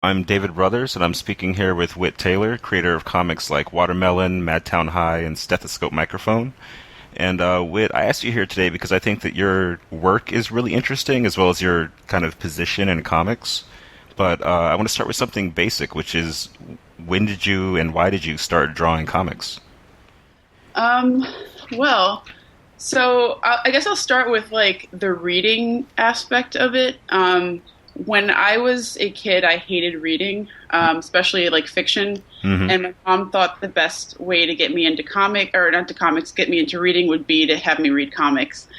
I'm David Brothers, and I'm speaking here with Whit Taylor, creator of comics like Watermelon, Madtown High, and Stethoscope Microphone. And Whit, I asked you here today because I think that your work is really interesting, as well as your kind of position in comics. But I want to start with something basic, which is when did you and why did you start drawing comics? Um, well, I guess I'll start with like the reading aspect of it. When I was a kid, I hated reading, especially like fiction. Hmm. And my mom thought the best way to get me into or not to comics, get me into reading would be to have me read comics.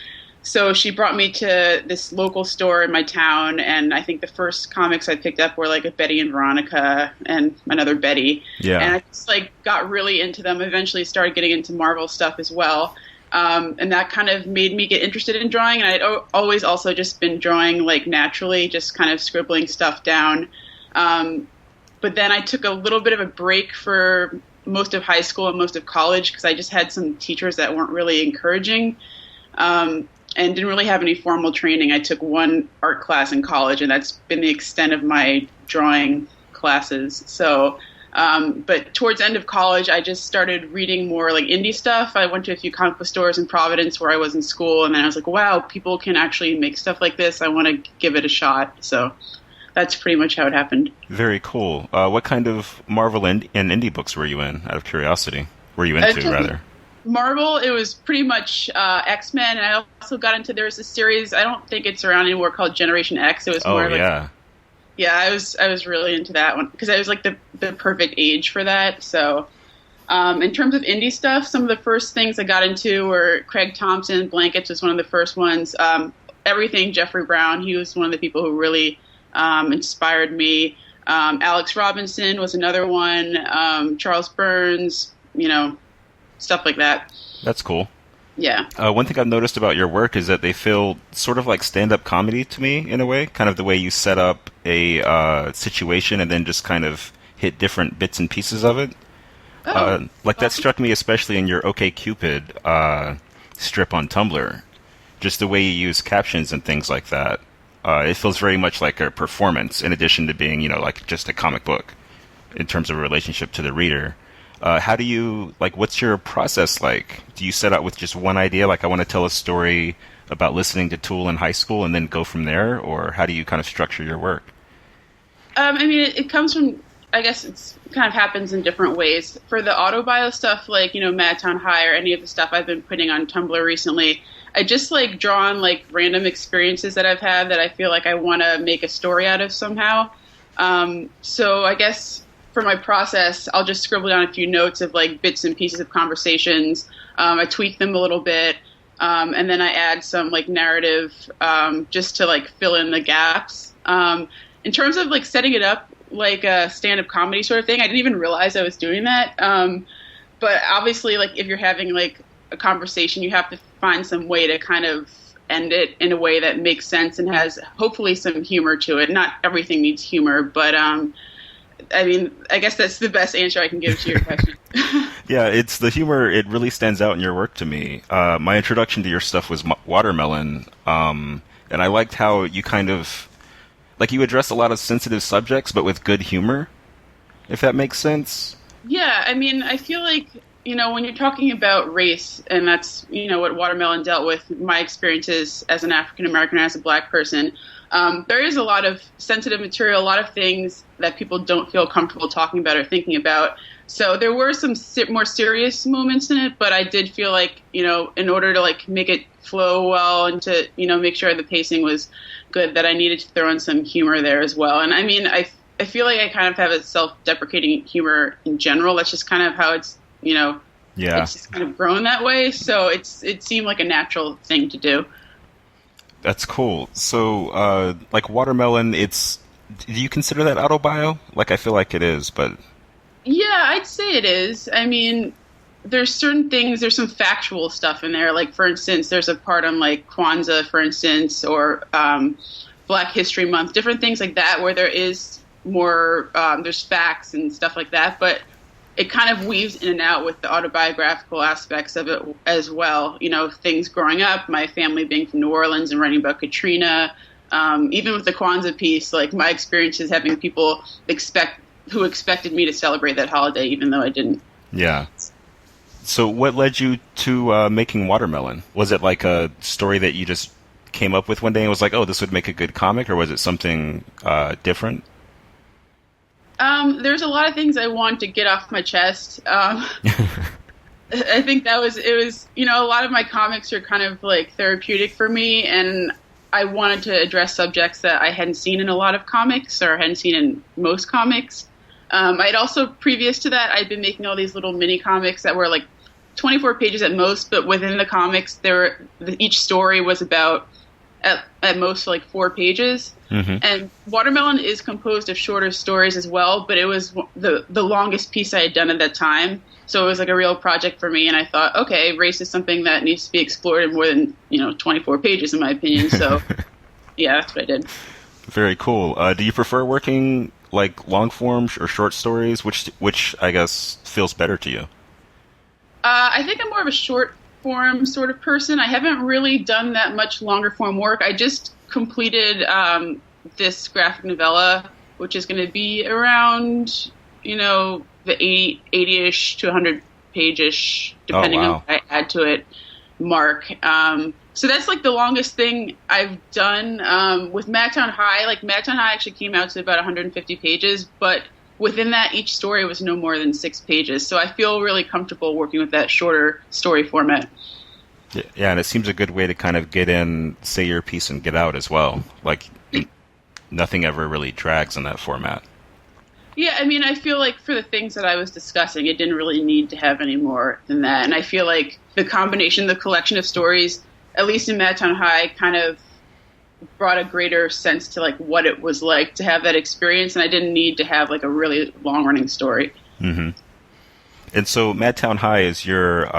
So she brought me to this local store in my town, and I think the first comics I picked up were like a Betty and Veronica and another Betty, and Yeah, I just like got really into them. Eventually, started getting into Marvel stuff as well, and that kind of made me get interested in drawing. And always also just been drawing like naturally, just kind of scribbling stuff down. Um, but then I took a little bit of a break for most of high school and most of college because I just had some teachers that weren't really encouraging. And didn't really have any formal training. I took one art class in college, and that's been the extent of my drawing classes. But towards the end of college, I just started reading more like indie stuff. I went to a few comic book stores in Providence where I was in school, and then I was like, wow, people can actually make stuff like this. I want to give it a shot. So that's pretty much how it happened. very cool. What kind of Marvel and indie books were you in, out of curiosity? Were you I into, took rather? Marvel, it was pretty much X-Men, and I also got into, there was a series, I don't think it's around anymore, called Generation X. It was Oh, more like, yeah. yeah, I was really into that one because I was like the perfect age for that. So, in terms of indie stuff, some of the first things I got into were Craig Thompson. Blankets was one of the first ones. Everything Jeffrey Brown, he was one of the people who really inspired me. Alex Robinson was another one. Charles Burns, stuff like that. That's cool. Yeah. One thing I've noticed about your work is that they feel sort of like stand-up comedy to me, in a way. Kind of the way you set up a situation and then just kind of hit different bits and pieces of it. Oh, Like that awesome. struck me especially in your OK Cupid strip on Tumblr. Just the way you use captions and things like that. It feels very much like a performance, in addition to being, like just a comic book in terms of a relationship to the reader. How do you, like, what's your process like? Do you set out with just one idea, like I want to tell a story about listening to Tool in high school and then go from there? Or how do you kind of structure your work? I mean, it comes from, I guess it's kind of happens in different ways. For the autobio stuff, like, Madtown High or any of the stuff I've been putting on Tumblr recently, I just like draw on like random experiences that I've had that I feel like I want to make a story out of somehow. So I guess for my process, I'll just scribble down a few notes of like bits and pieces of conversations. I tweak them a little bit. And then I add some like narrative, just to like fill in the gaps. In terms of like setting it up like a stand-up comedy sort of thing, I didn't even realize I was doing that. But obviously, like if you're having like a conversation, you have to find some way to kind of end it in a way that makes sense and has hopefully some humor to it. Not everything needs humor, but I mean, I guess that's the best answer I can give to your question. Yeah, it's the humor. It really stands out in your work to me. My introduction to your stuff was Watermelon, and I liked how you kind of like you address a lot of sensitive subjects, but with good humor. If that makes sense. Yeah, I mean, I feel like, when you're talking about race, and that's, what Watermelon dealt with, my experiences as an African American, as a black person, there is a lot of sensitive material, a lot of things that people don't feel comfortable talking about or thinking about. So there were some more serious moments in it, but I did feel like, in order to like make it flow well and to, make sure the pacing was good, that I needed to throw in some humor there as well. And I mean, I feel like I kind of have a self-deprecating humor in general. That's just kind of how it's, Yeah, it's just kind of grown that way. So it seemed like a natural thing to do. that's cool. So, like Watermelon, do you consider that autobio? Like, I feel like it is, but Yeah, I'd say it is. I mean, there's certain things, there's some factual stuff in there. Like, for instance, there's a part on, like, Kwanzaa, for instance, or Black History Month, different things like that where there is more, there's facts and stuff like that. But it kind of weaves in and out with the autobiographical aspects of it as well. Things growing up, my family being from New Orleans and writing about Katrina, Even with the Kwanzaa piece, like my experiences having people who expected me to celebrate that holiday, even though I didn't. Yeah. So what led you to making Watermelon? Was it like a story that you just came up with one day and was like, oh, this would make a good comic, or was it something different? There's a lot of things I wanted to get off my chest. I think it was, a lot of my comics are kind of like therapeutic for me, and I wanted to address subjects that I hadn't seen in a lot of comics or hadn't seen in most comics. I'd also, previous to that, I'd been making all these little mini comics that were like 24 pages at most, but within the comics, each story was about at most like 4 pages. Mm-hmm. And Watermelon is composed of shorter stories as well, but it was the longest piece I had done at that time. So it was like a real project for me, and I thought, okay, race is something that needs to be explored in more than 24 pages, in my opinion. So, yeah, that's what I did. Very cool. Do you prefer working like long form or short stories? Which I guess feels better to you? I think I'm more of a short form sort of person. I haven't really done that much longer form work. I just completed this graphic novella, which is going to be around the 80-ish to 100 page-ish, depending on what I add to it, mark. So that's like the longest thing I've done. With Madtown High, Madtown High actually came out to about 150 pages, but within that, each story was no more than 6 pages. So I feel really comfortable working with that shorter story format. Yeah, and it seems a good way to kind of get in, say your piece, and get out as well. Like, nothing ever really drags in that format. Yeah, I mean, I feel like for the things that I was discussing, it didn't really need to have any more than that. And I feel like the collection of stories, at least in Madtown High, kind of brought a greater sense to like what it was like to have that experience, and I didn't need to have like a really long running story. Mm-hmm. And so Madtown High is your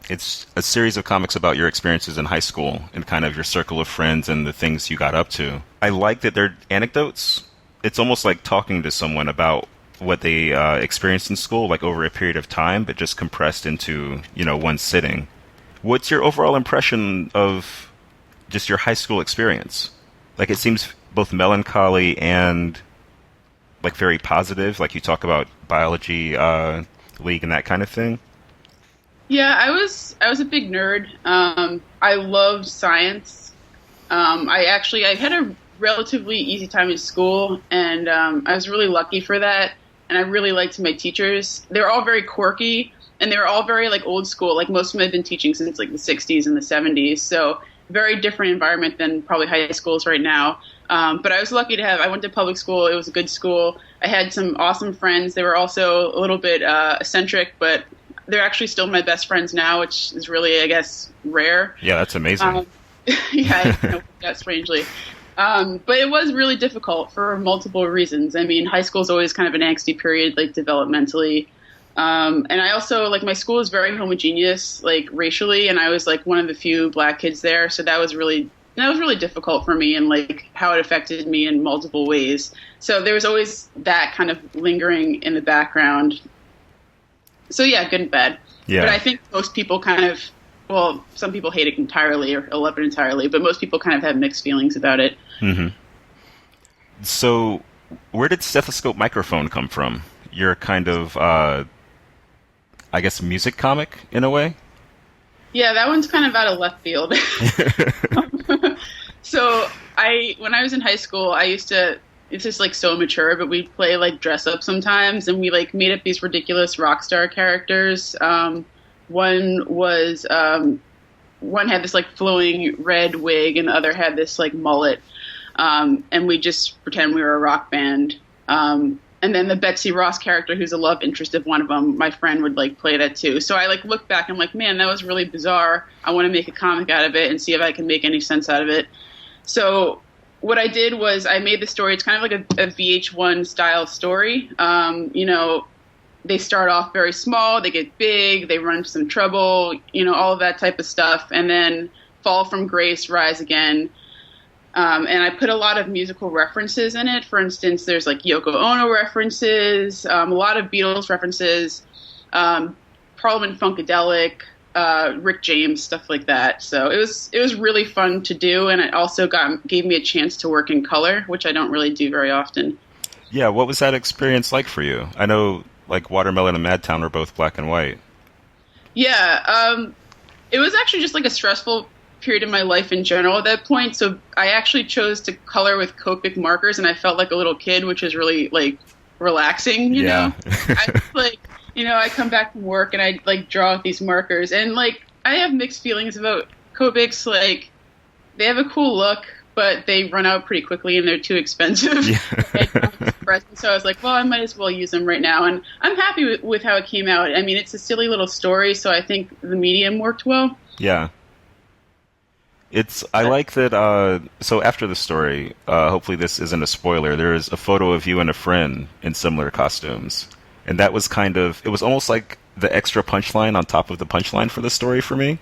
it's a series of comics about your experiences in high school and kind of your circle of friends and the things you got up to. I like that they're anecdotes. It's almost like talking to someone about what they experienced in school, like over a period of time, but just compressed into one sitting. What's your overall impression of just your high school experience? Like, it seems both melancholy and like very positive. Like, you talk about biology league and that kind of thing. Yeah, I was a big nerd. I loved science. I had a relatively easy time in school, and I was really lucky for that. And I really liked my teachers. They were all very quirky, and they were all very like old school. Like, most of them had been teaching since like the 60s and the 70s. So very different environment than probably high schools right now. But I was lucky to I went to public school. It was a good school. I had some awesome friends. They were also a little bit eccentric, but they're actually still my best friends now, which is really, I guess, rare. Yeah, that's amazing. Yeah, that strangely. But it was really difficult for multiple reasons. I mean, high school is always kind of an angsty period, like developmentally. And I also, like, my school is very homogeneous, like, racially, and I was, like, one of the few black kids there, so that was really difficult for me, and, like, how it affected me in multiple ways. So there was always that kind of lingering in the background. So, yeah, good and bad. Yeah. But I think most people some people hate it entirely or love it entirely, but most people kind of have mixed feelings about it. Mm-hmm. So where did Stethoscope Microphone come from? You're kind of, I guess, music comic in a way? Yeah, that one's kind of out of left field. So when I was in high school, it's just like so immature, but we'd play like dress up sometimes, and we like made up these ridiculous rock star characters. One had this like flowing red wig, and the other had this like mullet. And we just pretend we were a rock band. And then the Betsy Ross character, who's a love interest of one of them, my friend would like play that too. So I like look back and I'm like, man, that was really bizarre. I want to make a comic out of it and see if I can make any sense out of it. So what I did was I made the story. It's kind of like a VH1 style story. They start off very small, they get big, they run into some trouble, all of that type of stuff, and then fall from grace, rise again. And I put a lot of musical references in it. For instance, there's like Yoko Ono references, a lot of Beatles references, Parliament Funkadelic, Rick James, stuff like that. So it was really fun to do, and it also gave me a chance to work in color, which I don't really do very often. Yeah, what was that experience like for you? I know like Watermelon and Madtown were both black and white. Yeah, it was actually just like a stressful period in my life in general at that point. So I actually chose to color with Copic markers, and I felt like a little kid, which is really like relaxing, you know. I like, I come back from work and I like draw with these markers, and like I have mixed feelings about Copics. Like they have a cool look, but they run out pretty quickly and they're too expensive. Yeah. So I was like, well, I might as well use them right now, and I'm happy with how it came out. I mean, it's a silly little story, so I think the medium worked well. Yeah. I like that, so after the story, hopefully this isn't a spoiler, there is a photo of you and a friend in similar costumes. And that was it was almost like the extra punchline on top of the punchline for the story for me.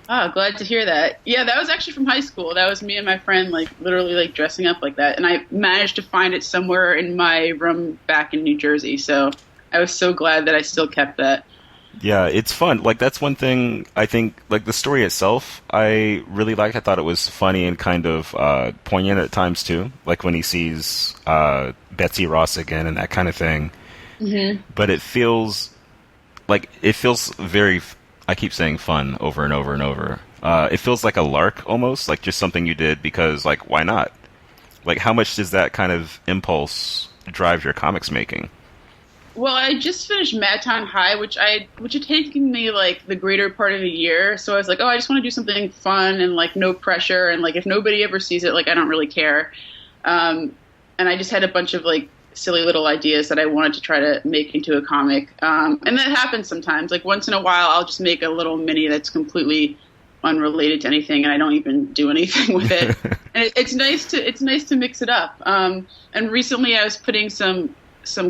Oh, glad to hear that. Yeah, that was actually from high school. That was me and my friend, like, literally, like, dressing up like that. And I managed to find it somewhere in my room back in New Jersey. So I was so glad that I still kept that. Yeah, it's fun. Like, that's one thing I think, like, the story itself, I really liked. I thought it was funny and kind of poignant at times, too. Like, when he sees Betsy Ross again and that kind of thing. Mm-hmm. But it feels very, I keep saying fun over and over and over. It feels like a lark, almost, like just something you did because, like, why not? Like, how much does that kind of impulse drive your comics making? Well, I just finished Madtown High, which had taken me like the greater part of the year. So I was like, oh, I just want to do something fun and like no pressure, and like if nobody ever sees it, like I don't really care. And I just had a bunch of like silly little ideas that I wanted to try to make into a comic. And that happens sometimes. Like once in a while, I'll just make a little mini that's completely unrelated to anything, and I don't even do anything with it. And it's nice to mix it up. And recently, I was putting some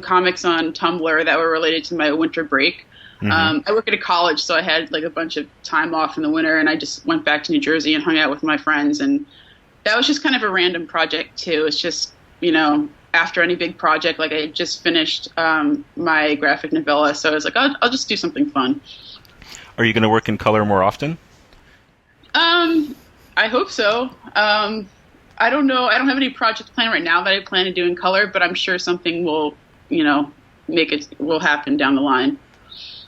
comics on Tumblr that were related to my winter break. Mm-hmm. I work at a college, so I had like a bunch of time off in the winter, and I just went back to New Jersey and hung out with my friends. And that was just kind of a random project too. It's just, after any big project, like I just finished my graphic novella, so I was like, I'll just do something fun. Are you going to work in color more often? I hope so. I don't know. I don't have any projects planned right now that I plan to do in color, but I'm sure something will, will happen down the line.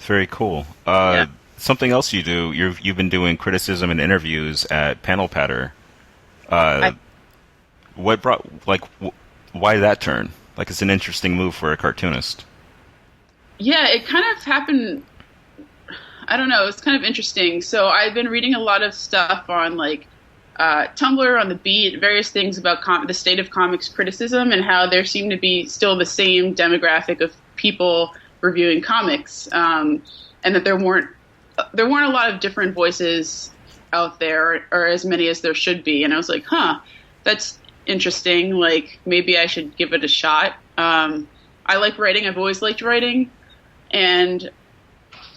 Very cool. Yeah. Something else you do, you've been doing criticism and interviews at Panel Patter. What brought, why that turn? Like, it's an interesting move for a cartoonist. Yeah, it kind of happened, I don't know, it's kind of interesting. So I've been reading a lot of stuff on, like, Tumblr, on the beat, various things about the state of comics criticism and how there seem to be still the same demographic of people reviewing comics, and that there weren't a lot of different voices out there, or as many as there should be. And I was like, that's interesting. Like, maybe I should give it a shot. I like writing. I've always liked writing. And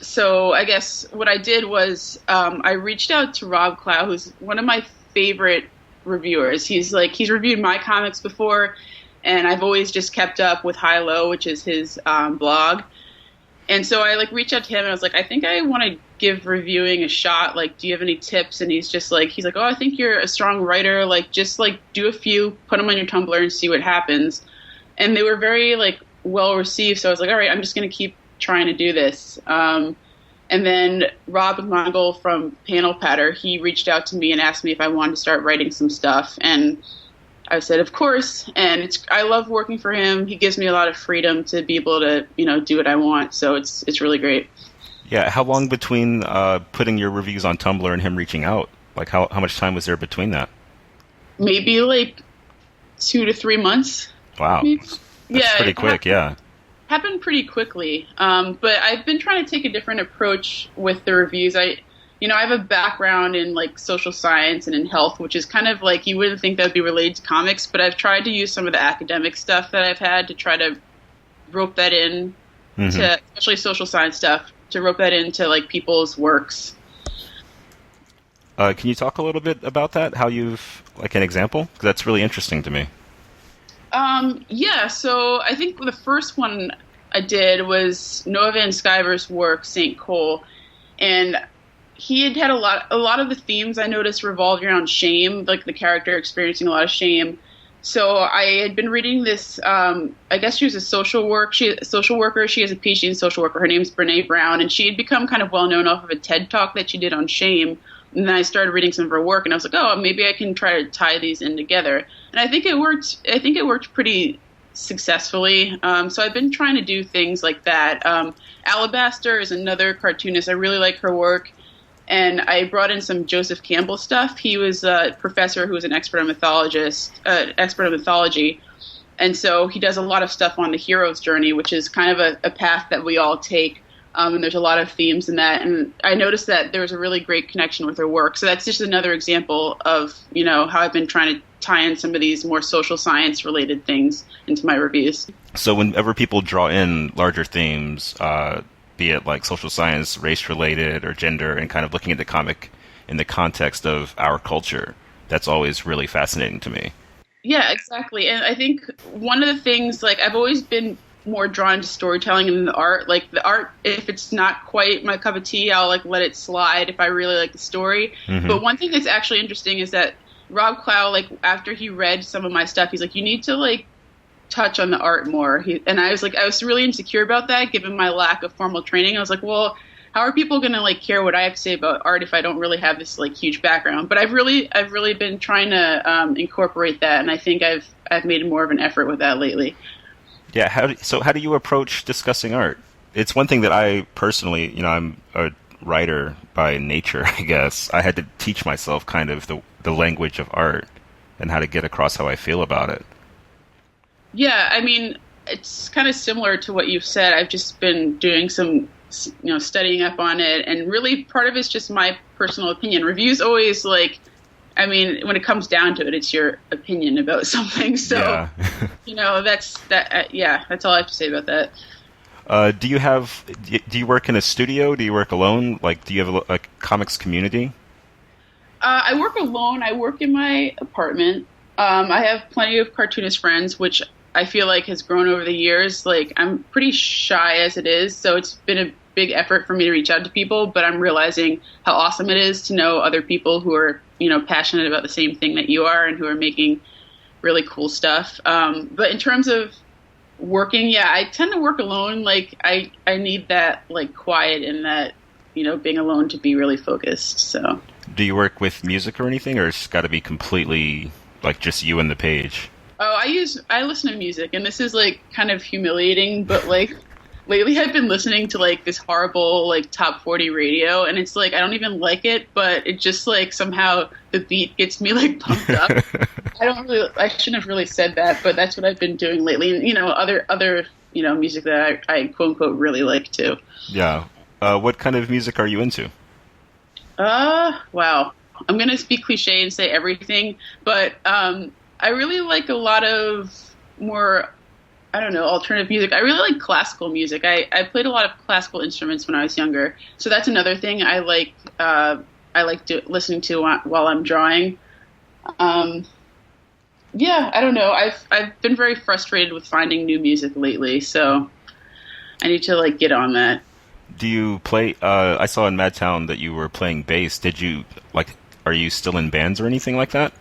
so I guess what I did was I reached out to Rob Clow, who's one of my favorite reviewers. He's reviewed my comics before, and I've always just kept up with High Low, which is his blog. And so I reached out to him and I was like, I think I want to give reviewing a shot. Like, do you have any tips? And he's like, oh, I think you're a strong writer. Like, just do a few, put them on your Tumblr and see what happens. And they were very well received. So I was like, all right, I'm just going to keep trying to do this. And then Rob McMonagall from Panel Patter, he reached out to me and asked me if I wanted to start writing some stuff. And I said, of course. And I love working for him. He gives me a lot of freedom to be able to, do what I want. So it's really great. Yeah. How long between putting your reviews on Tumblr and him reaching out? Like, how much time was there between that? Maybe 2 to 3 months. Wow. That's pretty quick, yeah. Happened pretty quickly. But I've been trying to take a different approach with the reviews. I have a background in social science and in health, which is kind of you wouldn't think that would be related to comics, but I've tried to use some of the academic stuff that I've had to try to rope that in to, especially social science stuff, to rope that into people's works. Can you talk a little bit about that? How you've, an example? 'Cause that's really interesting to me. Yeah, so I think the first one I did was Noah Van Sciver's work, St. Cole, and he had a lot of the themes I noticed revolved around shame, like the character experiencing a lot of shame. So I had been reading this. I guess she was a social worker. She has a PhD in social worker. Her name's Brene Brown, and she had become kind of well known off of a TED talk that she did on shame. And then I started reading some of her work, and I was like, oh, maybe I can try to tie these in together. And I think it worked. I think it worked pretty successfully. So I've been trying to do things like that. Alabaster is another cartoonist. I really like her work. And I brought in some Joseph Campbell stuff. He was a professor who was an expert on mythology. And so he does a lot of stuff on the hero's journey, which is kind of a path that we all take. And there's a lot of themes in that. And I noticed that there was a really great connection with her work. So that's just another example of, how I've been trying to tie in some of these more social science related things into my reviews. So whenever people draw in larger themes, be it like social science, race related, or gender, and kind of looking at the comic in the context of our culture, that's always really fascinating to me. Yeah, exactly. And I think one of the things, like, I've always been more drawn to storytelling than the art. Like, the art, if it's not quite my cup of tea, I'll like let it slide if I really like the story. Mm-hmm. But one thing that's actually interesting is that Rob Clow, like, after he read some of my stuff, he's like, you need to like touch on the art more. And I was really insecure about that, given my lack of formal training. I was like, well, how are people going to like care what I have to say about art if I don't really have this like huge background? But I've really been trying to incorporate that, and I think I've made more of an effort with that lately. Yeah. How do you approach discussing art? It's one thing that I personally, I'm a writer by nature, I guess. I had to teach myself kind of the language of art and how to get across how I feel about it. Yeah, I mean, it's kind of similar to what you've said. I've just been doing some, studying up on it, and really part of it's just my personal opinion. Reviews always when it comes down to it, it's your opinion about something. So, yeah. That's all I have to say about that. Do you work in a studio? Do you work alone? Like, do you have a comics community? I work alone. I work in my apartment. I have plenty of cartoonist friends, which I feel like has grown over the years. Like, I'm pretty shy as it is, so it's been a big effort for me to reach out to people, but I'm realizing how awesome it is to know other people who are, passionate about the same thing that you are and who are making really cool stuff. But in terms of working, I tend to work alone. Like, I need that, like, quiet and that, being alone to be really focused, so. Do you work with music or anything, or it's got to be completely, like, just you and the page? Oh, I listen to music, and this is, like, kind of humiliating, but, like, lately I've been listening to, like, this horrible, like, top 40 radio, and it's, like, I don't even like it, but it just, like, somehow the beat gets me, like, pumped up. I shouldn't have really said that, but that's what I've been doing lately, and, other music that I quote-unquote really like, too. Yeah. What kind of music are you into? Wow. I'm going to be cliche and say everything, but, I really like a lot of more, alternative music. I really like classical music. I played a lot of classical instruments when I was younger, so that's another thing I like. Listening to while I'm drawing. I don't know. I've been very frustrated with finding new music lately, so I need to get on that. Do you play? I saw in Madtown that you were playing bass. Are you still in bands or anything like that?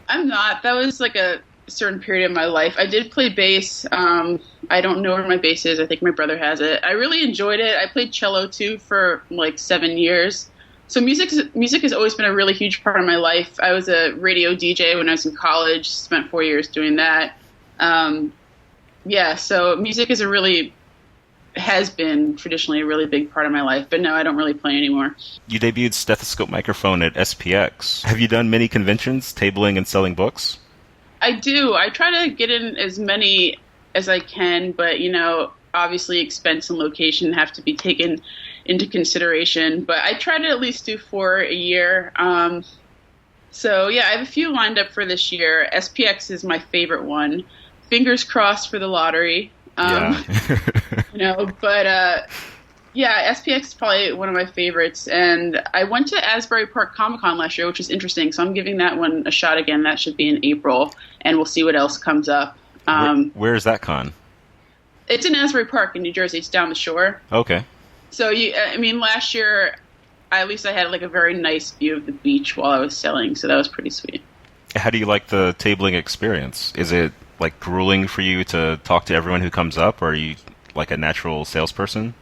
I'm not. That was a certain period of my life. I did play bass. I don't know where my bass is. I think my brother has it. I really enjoyed it. I played cello too for 7 years. So music has always been a really huge part of my life. I was a radio DJ when I was in college. Spent 4 years doing that. So music has been traditionally a really big part of my life, but no, I don't really play anymore. You debuted Stethoscope Microphone at SPX. Have you done many conventions, tabling and selling books? I do. I try to get in as many as I can, but, obviously expense and location have to be taken into consideration. But I try to at least do 4 a year. I have a few lined up for this year. SPX is my favorite one. Fingers crossed for the lottery. SPX is probably one of my favorites, and I went to Asbury Park Comic-Con last year, which was interesting, so I'm giving that one a shot again. That should be in April, and we'll see what else comes up. Where is that con? It's in Asbury Park in New Jersey. It's down the shore. Okay. So, last year at least I had like a very nice view of the beach while I was selling, so that was pretty sweet. How do you like the tabling experience? Is it like grueling for you to talk to everyone who comes up, or are you like a natural salesperson?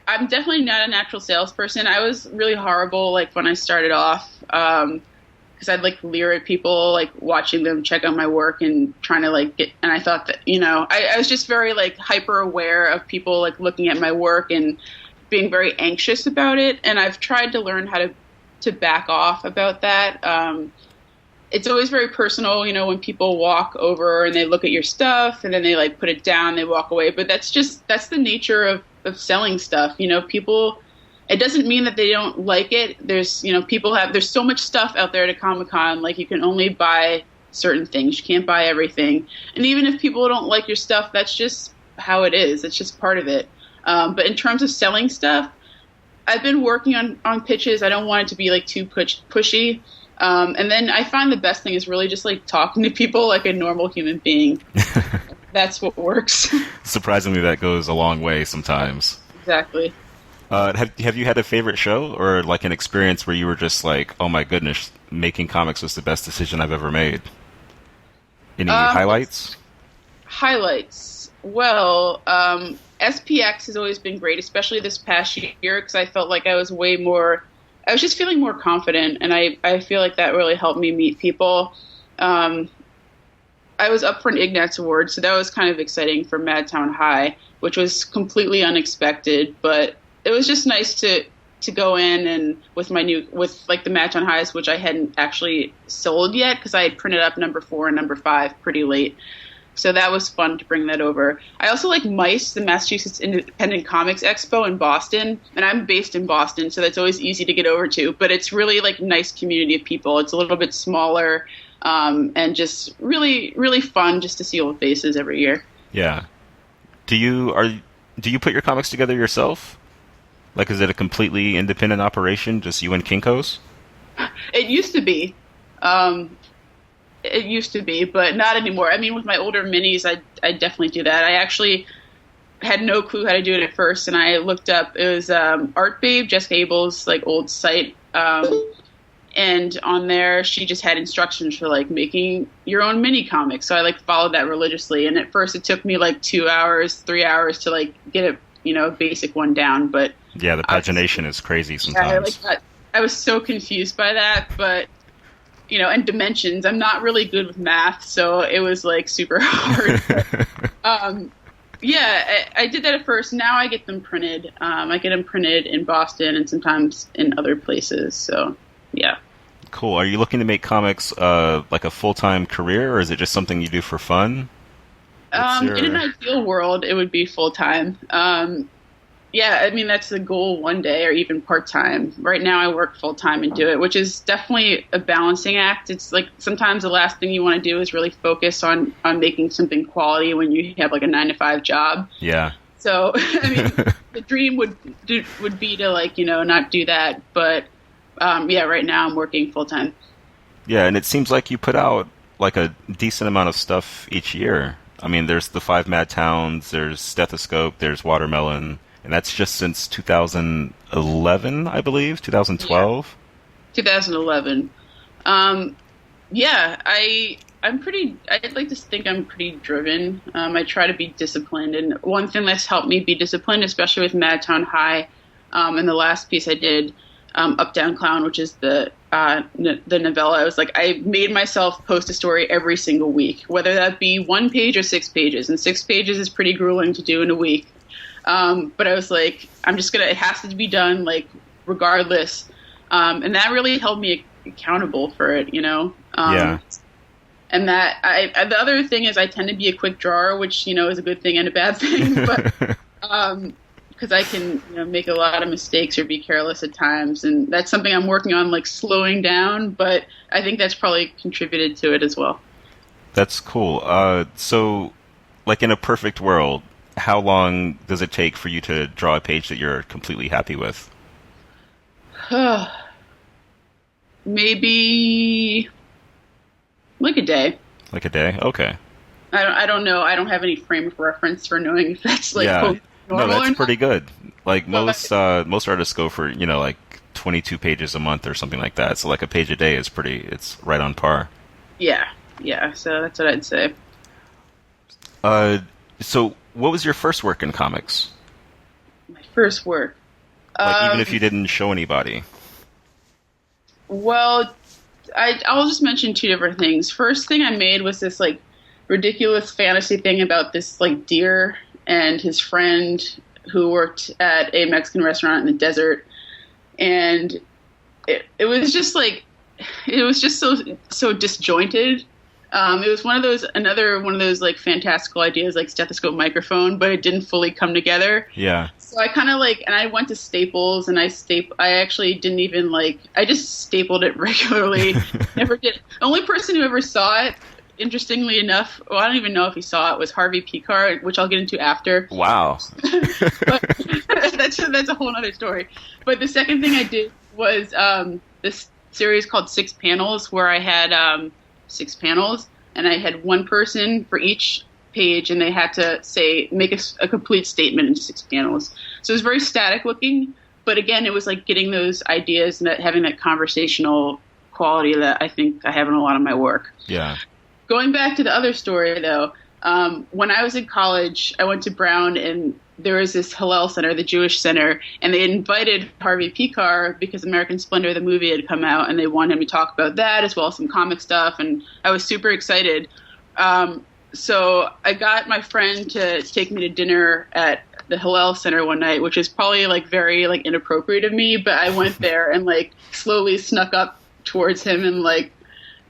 I'm definitely not a natural salesperson. I was really horrible like when I started off, because I'd like leer at people, like watching them check out my work and trying to like get. And I thought that I was just very like hyper aware of people like looking at my work and being very anxious about it. And I've tried to learn how to back off about that. It's always very personal, when people walk over and they look at your stuff and then they like put it down, they walk away. But that's the nature of selling stuff. People, it doesn't mean that they don't like it. There's, there's so much stuff out there at Comic-Con, like you can only buy certain things. You can't buy everything. And even if people don't like your stuff, that's just how it is. It's just part of it. But in terms of selling stuff, I've been working on pitches. I don't want it to be like too pushy. And then I find the best thing is really just like talking to people like a normal human being. That's what works. Surprisingly, that goes a long way sometimes. Exactly. Have you had a favorite show or like an experience where you were just like, oh my goodness, making comics was the best decision I've ever made? Any highlights? Highlights. Well, SPX has always been great, especially this past year, because I felt like I was just feeling more confident, and I feel like that really helped me meet people. I was up for an Inkstuds award, so that was kind of exciting for Madtown High, which was completely unexpected, but it was just nice to go in and with like the Madtown Highs, which I hadn't actually sold yet because I had printed up number 4 and number 5 pretty late. So that was fun to bring that over. I also like MICE, the Massachusetts Independent Comics Expo in Boston, and I'm based in Boston, so that's always easy to get over to. But it's really like nice community of people. It's a little bit smaller, and just really, really fun just to see old faces every year. Yeah. Do you put your comics together yourself? Like, is it a completely independent operation, just you and Kinko's? It used to be. It used to be, but not anymore. I mean, with my older minis, I definitely do that. I actually had no clue how to do it at first, and I looked up. It was Art Babe, Jessica Abel's like old site, and on there she just had instructions for like making your own mini comics. So I like followed that religiously, and at first it took me like 2 hours, 3 hours to like get a basic one down. But yeah, the pagination is crazy sometimes. I was so confused by that, but. And dimensions. I'm not really good with math, so it was like super hard. But, yeah, I did that at first. Now I get them printed. I get them printed in Boston and sometimes in other places. So, yeah. Cool. Are you looking to make comics like a full-time career, or is it just something you do for fun? In an ideal world, it would be full-time. Yeah, I mean, that's the goal one day, or even part-time. Right now I work full-time and do it, which is definitely a balancing act. It's like sometimes the last thing you want to do is really focus on making something quality when you have like a 9-to-5 job. Yeah. So, I mean, the dream would be to like, not do that. But, yeah, right now I'm working full-time. Yeah, and it seems like you put out like a decent amount of stuff each year. I mean, there's the 5 Mad Towns, there's Stethoscope, there's Watermelon. And that's just since 2011, I believe, 2012? Yeah. 2011. Yeah, I'd like to think I'm pretty driven. I try to be disciplined. And one thing that's helped me be disciplined, especially with Madtown High, and the last piece I did, Up Down Clown, which is the novella, I was like, I made myself post a story every single week, whether that be 1 page or 6 pages. And 6 pages is pretty grueling to do in a week. But I was like, it has to be done, like, regardless. And that really held me accountable for it, Yeah. And that, the other thing is I tend to be a quick drawer, which, is a good thing and a bad thing. But, because I can, make a lot of mistakes or be careless at times. And that's something I'm working on, like, slowing down. But I think that's probably contributed to it as well. That's cool. So, like, in a perfect world, how long does it take for you to draw a page that you're completely happy with? Maybe like a day. Like a day? Okay. I don't know. I don't have any frame of reference for knowing if that's like yeah. normal. No, that's or not. pretty good. Like most artists go for like 22 pages a month or something like that. So like a page a day is it's right on par. Yeah, yeah. So that's what I'd say. So what was your first work in comics? My first work. Like even if you didn't show anybody. Well, I'll just mention two different things. First thing I made was this like ridiculous fantasy thing about this like deer and his friend who worked at a Mexican restaurant in the desert, and it was just like so disjointed. It was another one of those like fantastical ideas like stethoscope microphone, but it didn't fully come together. Yeah. So I kind of and I went to Staples and I actually didn't even I just stapled it regularly. Never did. The only person who ever saw it, interestingly enough, well, I don't even know if he saw it, was Harvey Picar, which I'll get into after. Wow. But that's a whole other story. But the second thing I did was this series called Six Panels, where I had 6 panels, and I had one person for each page, and they had to make a complete statement in 6 panels. So it was very static looking, but again, it was like getting those ideas and having that conversational quality that I think I have in a lot of my work. Yeah. Going back to the other story, though, when I was in college, I went to Brown, and there was this Hillel Center, the Jewish Center, and they invited Harvey Picar because American Splendor, the movie, had come out, and they wanted him to talk about that as well as some comic stuff, and I was super excited. So I got my friend to take me to dinner at the Hillel Center one night, which is probably very inappropriate of me, but I went there and slowly snuck up towards him and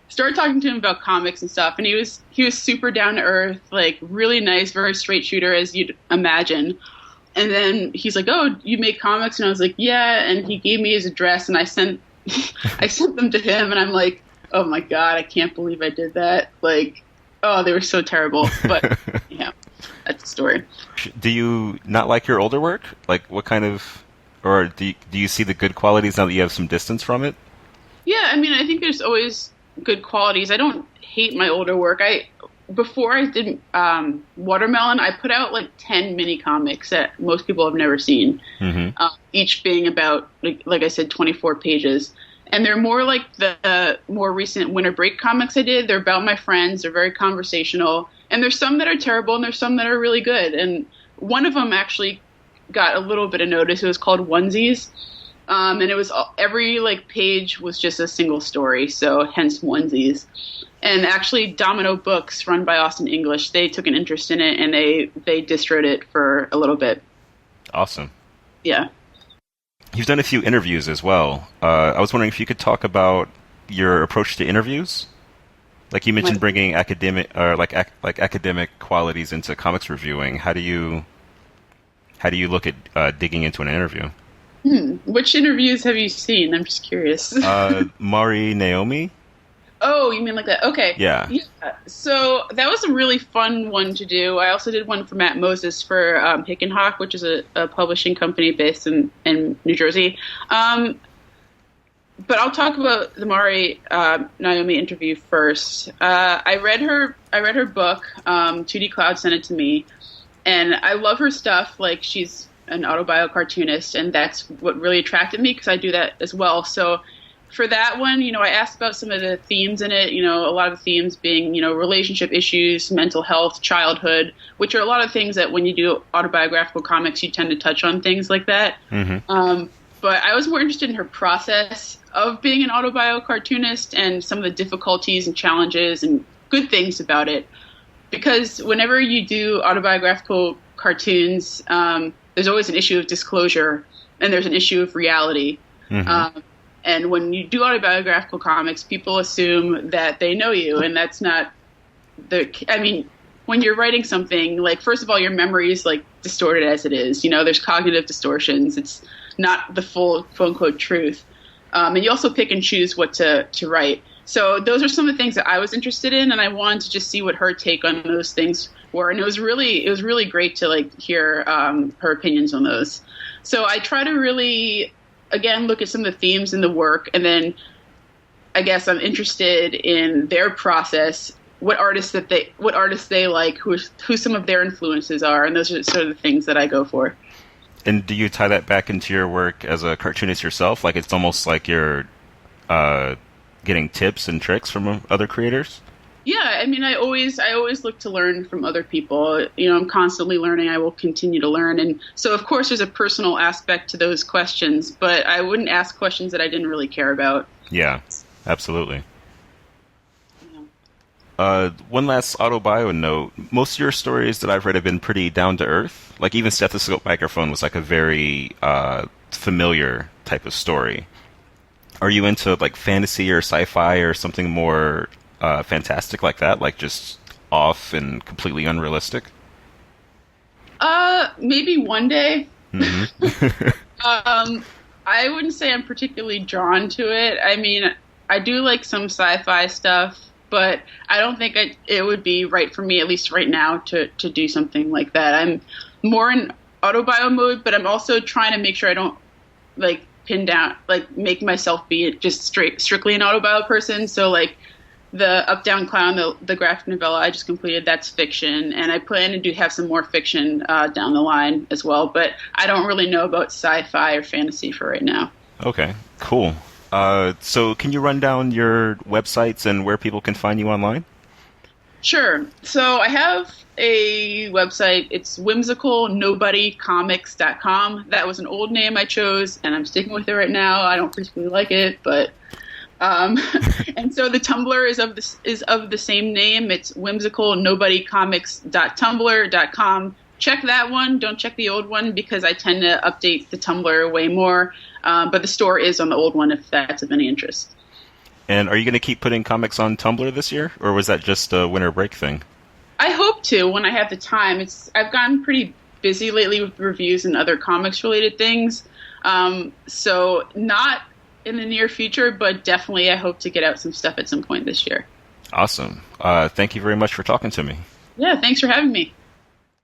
started talking to him about comics and stuff, and he was super down to earth, really nice, very straight shooter as you'd imagine. And then he's like, "Oh, you make comics?" And I was like, "Yeah." And he gave me his address, and I sent them to him, and I'm like, "Oh my god, I can't believe I did that!" Oh, they were so terrible. But yeah, that's the story. Do you not like your older work? What kind of, or do you see the good qualities now that you have some distance from it? Yeah, I mean, I think there's always good qualities. I don't hate my older work. Before I did Watermelon, I put out 10 mini comics that most people have never seen, each being about, like I said, 24 pages. And they're more like the more recent Winter Break comics I did. They're about my friends. They're very conversational. And there's some that are terrible, and there's some that are really good. And one of them actually got a little bit of notice. It was called Onesies. And it was every page was just a single story, so hence Onesies. And actually, Domino Books, run by Austin English, they took an interest in it, and they distroed it for a little bit. Awesome. Yeah. You've done a few interviews as well. I was wondering if you could talk about your approach to interviews. You mentioned bringing academic or academic qualities into comics reviewing. How do you look at digging into an interview? Which interviews have you seen? I'm just curious. Mari Naomi. Oh, you mean like that? Okay. Yeah. So that was a really fun one to do. I also did one for Matt Moses for Hick and Hawk, which is a publishing company based in New Jersey. But I'll talk about the Mari Naomi interview first. I read her book. 2D Cloud sent it to me, and I love her stuff. She's an autobio cartoonist, and that's what really attracted me because I do that as well. So for that one, I asked about some of the themes in it, a lot of the themes being, relationship issues, mental health, childhood, which are a lot of things that when you do autobiographical comics, you tend to touch on things like that. Mm-hmm. But I was more interested in her process of being an autobio cartoonist and some of the difficulties and challenges and good things about it. Because whenever you do autobiographical cartoons, there's always an issue of disclosure, and there's an issue of reality. Mm-hmm. And when you do autobiographical comics, people assume that they know you, and that's not when you're writing something, first of all, your memory is distorted as it is. There's cognitive distortions. It's not the full quote unquote truth. And you also pick and choose what to write. So those are some of the things that I was interested in, and I wanted to just see what her take on those things were. And it was really great to hear her opinions on those. So I try to really, again, look at some of the themes in the work, and then I guess I'm interested in their process, what artists they like, who some of their influences are, and those are sort of the things that I go for. And do you tie that back into your work as a cartoonist yourself? Like it's almost like you're getting tips and tricks from other creators? Yeah, I mean, I always look to learn from other people. I'm constantly learning. I will continue to learn, and so of course there's a personal aspect to those questions. But I wouldn't ask questions that I didn't really care about. Yeah, absolutely. Yeah. One last autobio note. Most of your stories that I've read have been pretty down to earth. Like even Stethoscope Microphone was like a very familiar type of story. Are you into like fantasy or sci-fi or something more fantastic like that? Like just off and completely unrealistic? Maybe one day. Mm-hmm. I wouldn't say I'm particularly drawn to it. I mean, I do like some sci-fi stuff, but I don't think it would be right for me, at least right now, to do something like that. I'm more in autobio mode, but I'm also trying to make sure I don't like pin down, like make myself be just strictly an autobio person. So like the Up Down Clown, the graphic novella I just completed, that's fiction, and I plan to have some more fiction down the line as well. But I don't really know about sci-fi or fantasy for right now. Okay, cool. So can you run down your websites and where people can find you online? Sure. So I have a website. It's whimsicalnobodycomics.com. That was an old name I chose, and I'm sticking with it right now. I don't particularly like it, but and so the Tumblr is of the same name. It's whimsicalnobodycomics.tumblr.com. Check that one. Don't check the old one because I tend to update the Tumblr way more. But the store is on the old one if that's of any interest. And are you going to keep putting comics on Tumblr this year, or was that just a winter break thing? I hope to when I have the time. I've gotten pretty busy lately with reviews and other comics related things. So not in the near future, but definitely I hope to get out some stuff at some point this year. Awesome. Thank you very much for talking to me. Yeah, thanks for having me.